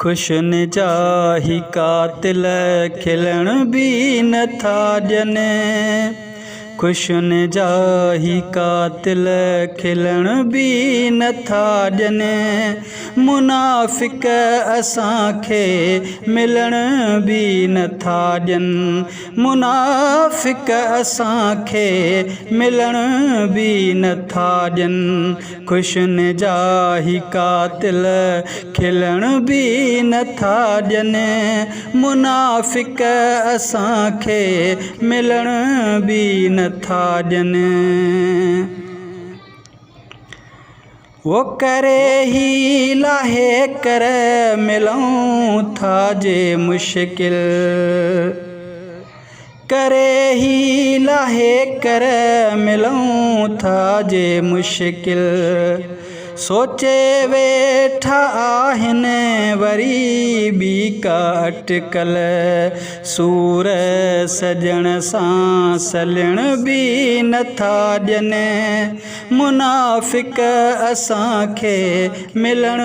खुशन जाही कातिल खिलण भी नथा ॾियनि। खुशन जाही कातिल खिलण भी नथा ॾियनि। मुनाफ़िक असांखे मिलण भी नथा ॾियनि। मुनाफ़िक असांखे मिलण भी नथा ॾियनि। खुशन जाही कातिल खिलण भी नथा ॾियनि। मुनाफ़िक असांखे मिलण भी नथा ॾियनि। वो करे ही लाहे कर मिलूं था जे मुश्किल। करे ही लाहे कर मिलूं था जे मुश्किल। सोचे वेठा आहिनि वरी बि का अटकल। सूर सजण सां सलण भी नथा ॾियनि। मुनाफ़िक असांखे मिलण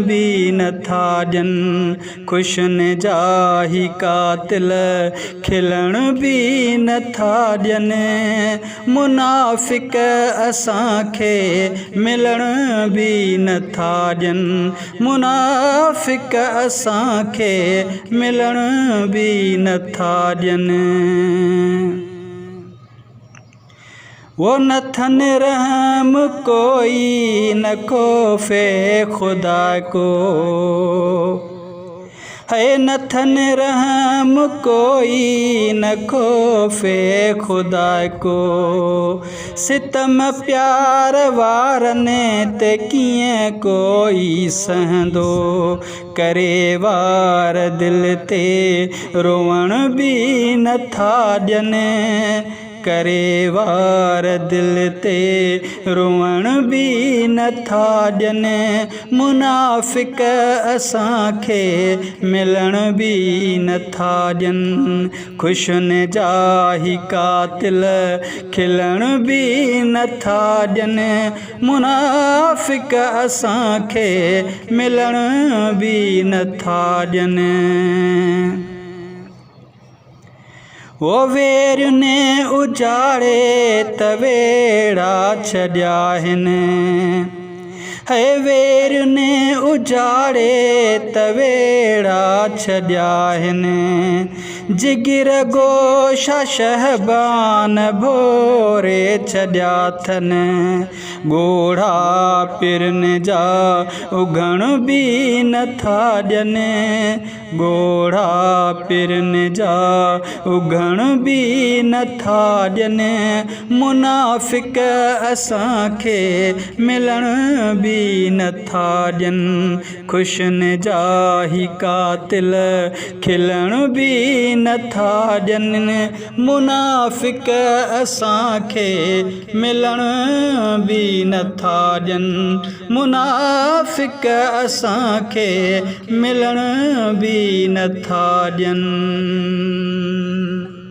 भी नथा ॾियनि। खुशन जाही कातिल खिलण भी नथा ॾियनि। मुनाफ़िक असांखे मिलण भी नथा ॾियनि। मुनाफ़िक असांखे मिलण भी नथा ॾियनि। वो नथन रहम कोई न खौफ़े खुदा को। है नथन रहम कोई न खौफ़े खुदा को। सितम प्यार वारनि ते कीअं कोई सहंदो। करे वार दिल ते रोवण भी नथा ॾियनि। करे वार दिल ते रोवण भी नथा ॾियनि। मुनाफ़िक असांखे मिलण भी नथा ॾियनि। खुशन जाही कातिल खिलण भी नथा ॾियनि। मुनाफ़िक असांखे मिलण भी नथा ॾियनि। वो वेर ने उजाड़े त वेड़ा छॾिया आहिनि। है वेर ने उजाड़े त वेड़ा छॾिया आहिनि। जिगर गोशा शहबान भोरे छॾिया अथनि। ॻोढ़ा पिरन जा उघण भी नथा ॾियनि। ॻोढ़ा पिरन जा उघण भी नथा ॾियनि। मुनाफ़िक असांखे मिलण भी नथा ॾियनि। खुशन जाही कातिल खिलण भी नथा ॾियनि। मुनाफ़िक असांखे मिलण भी नथा ॾियनि। मुनाफ़िक असांखे मिलण भी नथा ॾियनि।